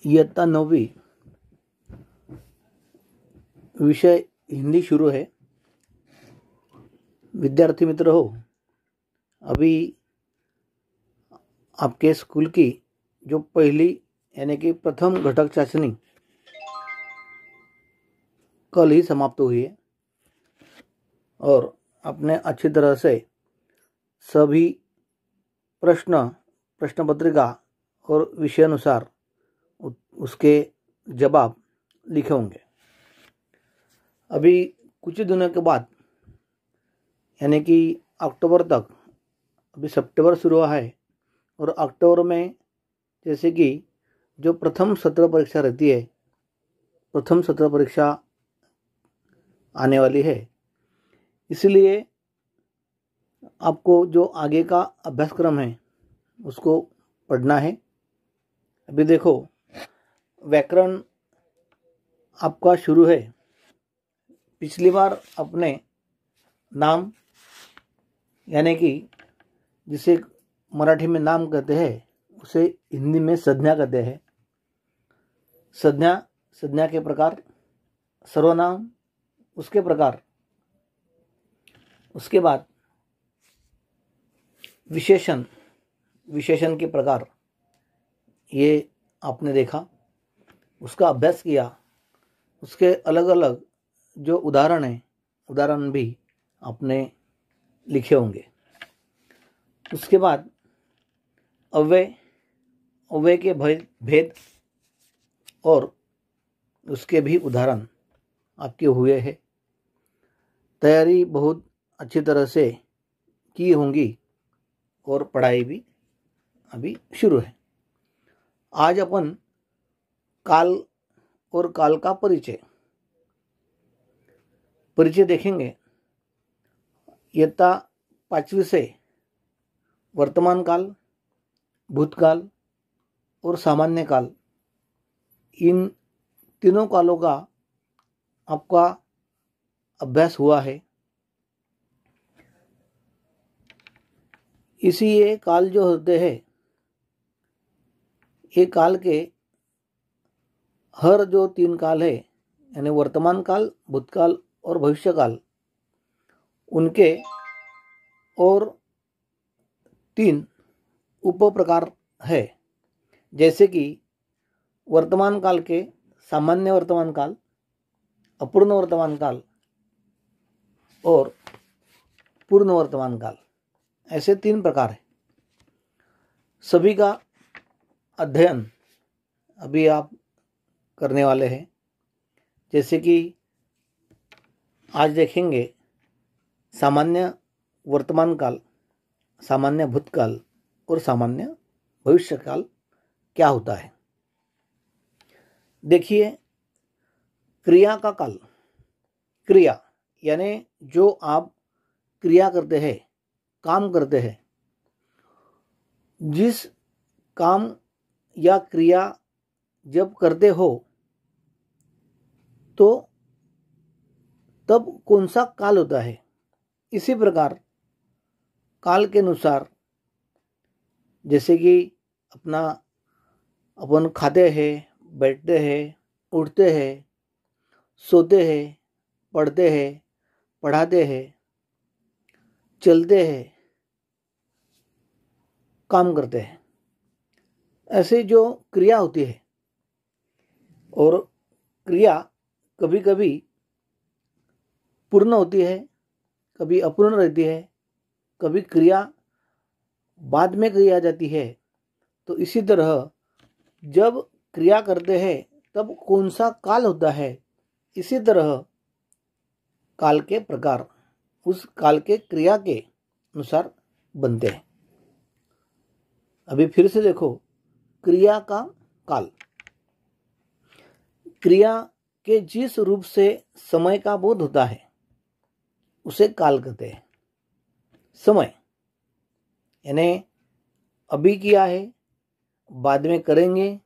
इयत्ता 9वीं विषय हिंदी शुरू है। विद्यार्थी मित्र हो, अभी आपके स्कूल की जो पहली यानी कि प्रथम घटक चाशनी कल ही समाप्त हुई है और आपने अच्छी तरह से सभी प्रश्न पत्रिका और विषय अनुसार उसके जवाब लिखे होंगे। अभी कुछ दिनों के बाद यानी कि अक्टूबर तक, अभी सितंबर शुरू हुआ है और अक्टूबर में जैसे कि जो प्रथम सत्र परीक्षा रहती है, प्रथम सत्र परीक्षा आने वाली है, इसलिए आपको जो आगे का अभ्यासक्रम है उसको पढ़ना है। अभी देखो, व्याकरण आपका शुरू है। पिछली बार अपने नाम यानी कि जिसे मराठी में नाम कहते हैं उसे हिंदी में संज्ञा कहते हैं। संज्ञा के प्रकार, सर्वनाम उसके प्रकार, उसके बाद विशेषण के प्रकार, ये आपने देखा, उसका अभ्यास किया। उसके अलग अलग जो उदाहरण भी आपने लिखे होंगे। उसके बाद अव्यय के भेद और उसके भी उदाहरण आपके हुए हैं। तैयारी बहुत अच्छी तरह से की होंगी और पढ़ाई भी अभी शुरू है। आज अपन काल और काल का परिचय देखेंगे। इयत्ता 5वीं से वर्तमान काल, भूतकाल और सामान्य काल, इन तीनों कालों का आपका अभ्यास हुआ है। इसी ये काल जो होते हैं, ये काल के हर जो 3 काल है यानी वर्तमान काल, भूतकाल और भविष्य काल, उनके और 3 उप प्रकार है। जैसे कि वर्तमान काल के सामान्य वर्तमान काल, अपूर्ण वर्तमान काल और पूर्ण वर्तमान काल, ऐसे 3 प्रकार है। सभी का अध्ययन अभी आप करने वाले हैं। जैसे कि आज देखेंगे सामान्य वर्तमान काल, सामान्य भूतकाल और सामान्य भविष्य काल क्या होता है। देखिए, क्रिया का काल, क्रिया यानी जो आप क्रिया करते हैं, काम करते हैं, जिस काम या क्रिया जब करते हो तो तब कौन सा काल होता है। इसी प्रकार काल के अनुसार, जैसे कि अपन खाते हैं, बैठते हैं, उठते हैं, सोते हैं, पढ़ते हैं, पढ़ाते हैं, चलते हैं, काम करते हैं, ऐसे जो क्रिया होती है, और क्रिया कभी कभी पूर्ण होती है, कभी अपूर्ण रहती है, कभी क्रिया बाद में किया जाती है। तो इसी तरह जब क्रिया करते हैं तब कौन सा काल होता है, इसी तरह काल के प्रकार उस काल के क्रिया के अनुसार बनते हैं। अभी फिर से देखो, क्रिया का काल, क्रिया के जिस रूप से समय का बोध होता है उसे काल कहते हैं। समय यानी अभी किया है, बाद में करेंगे,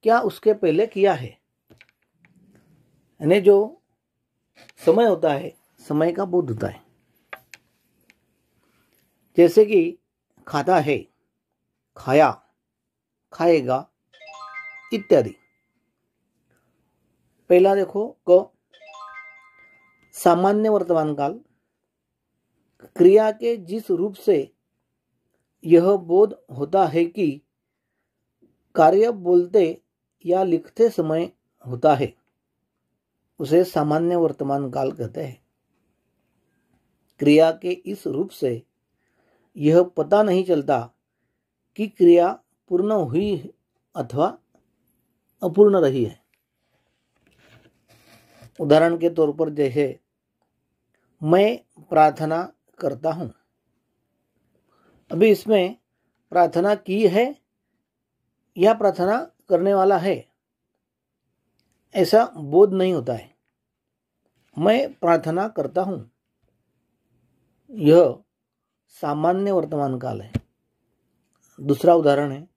क्या उसके पहले किया है, यानी जो समय होता है, समय का बोध होता है। जैसे कि खाता है, खाया, खाएगा, इत्यादि। पहला देखो क, सामान्य वर्तमान काल, क्रिया के जिस रूप से यह बोध होता है कि कार्य बोलते या लिखते समय होता है, उसे सामान्य वर्तमान काल कहते हैं। क्रिया के इस रूप से यह पता नहीं चलता कि क्रिया पूर्ण हुई अथवा अपूर्ण रही है। उदाहरण के तौर पर जैसे मैं प्रार्थना करता हूं। अभी इसमें प्रार्थना की है या प्रार्थना करने वाला है, ऐसा बोध नहीं होता है। मैं प्रार्थना करता हूं, यह सामान्य वर्तमान काल है। दूसरा उदाहरण है,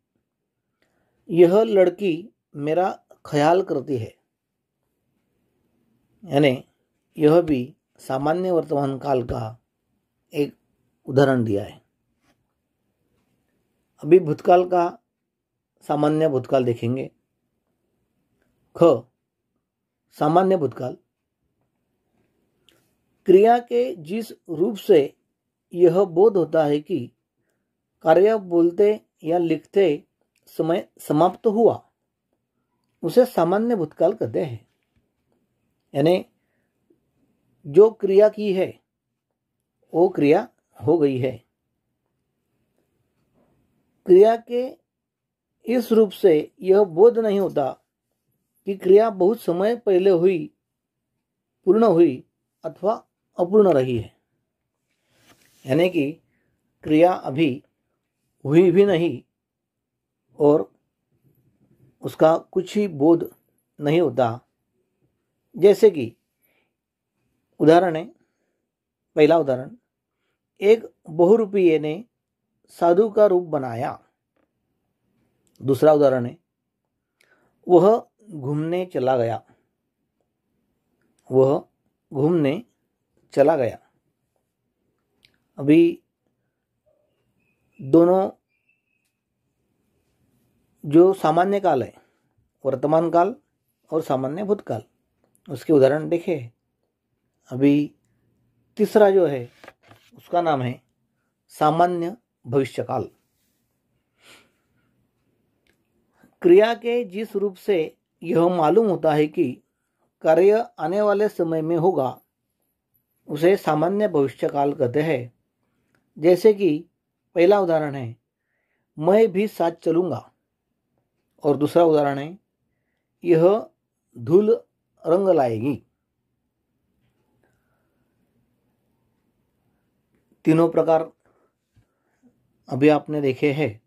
यह लड़की मेरा ख्याल करती है, यानी यह भी सामान्य वर्तमान काल का एक उदाहरण दिया है। अभी भूतकाल का सामान्य भूतकाल देखेंगे। ख, सामान्य भूतकाल, क्रिया के जिस रूप से यह बोध होता है कि कार्य बोलते या लिखते समय समाप्त हुआ, उसे सामान्य भूतकाल कहते हैं। यानी जो क्रिया की है वो क्रिया हो गई है। क्रिया के इस रूप से यह बोध नहीं होता कि क्रिया बहुत समय पहले हुई, पूर्ण हुई अथवा अपूर्ण रही है। यानी कि क्रिया अभी हुई भी नहीं और उसका कुछ ही बोध नहीं होता। जैसे कि उदाहरण है, पहला उदाहरण, एक बहुरूपीय ने साधु का रूप बनाया। दूसरा उदाहरण है, वह घूमने चला गया। वह घूमने चला गया। अभी दोनों जो सामान्य काल है, वर्तमान काल और सामान्य भूतकाल, उसके उदाहरण देखे। अभी तीसरा जो है उसका नाम है सामान्य भविष्यकाल। क्रिया के जिस रूप से यह मालूम होता है कि कार्य आने वाले समय में होगा, उसे सामान्य भविष्यकाल कहते हैं। जैसे कि पहला उदाहरण है, मैं भी साथ चलूंगा, और दूसरा उदाहरण है, यह धूल रंग लाएगी। तीनों प्रकार अभी आपने देखे हैं,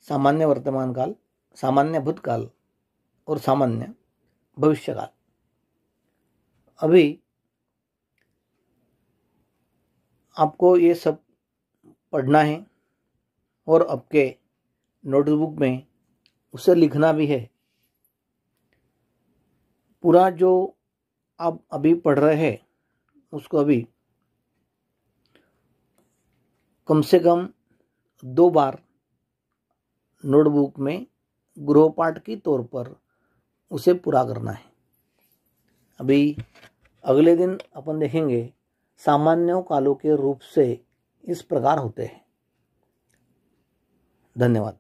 सामान्य वर्तमान काल, सामान्य भूतकाल और सामान्य भविष्यकाल। अभी आपको ये सब पढ़ना है और आपके नोटबुक में उसे लिखना भी है। पूरा जो आप अभी पढ़ रहे हैं उसको अभी कम से कम 2 बार नोटबुक में गृहपाठ के तौर पर उसे पूरा करना है। अभी अगले दिन अपन देखेंगे सामान्य कालों के रूप से इस प्रकार होते हैं। धन्यवाद।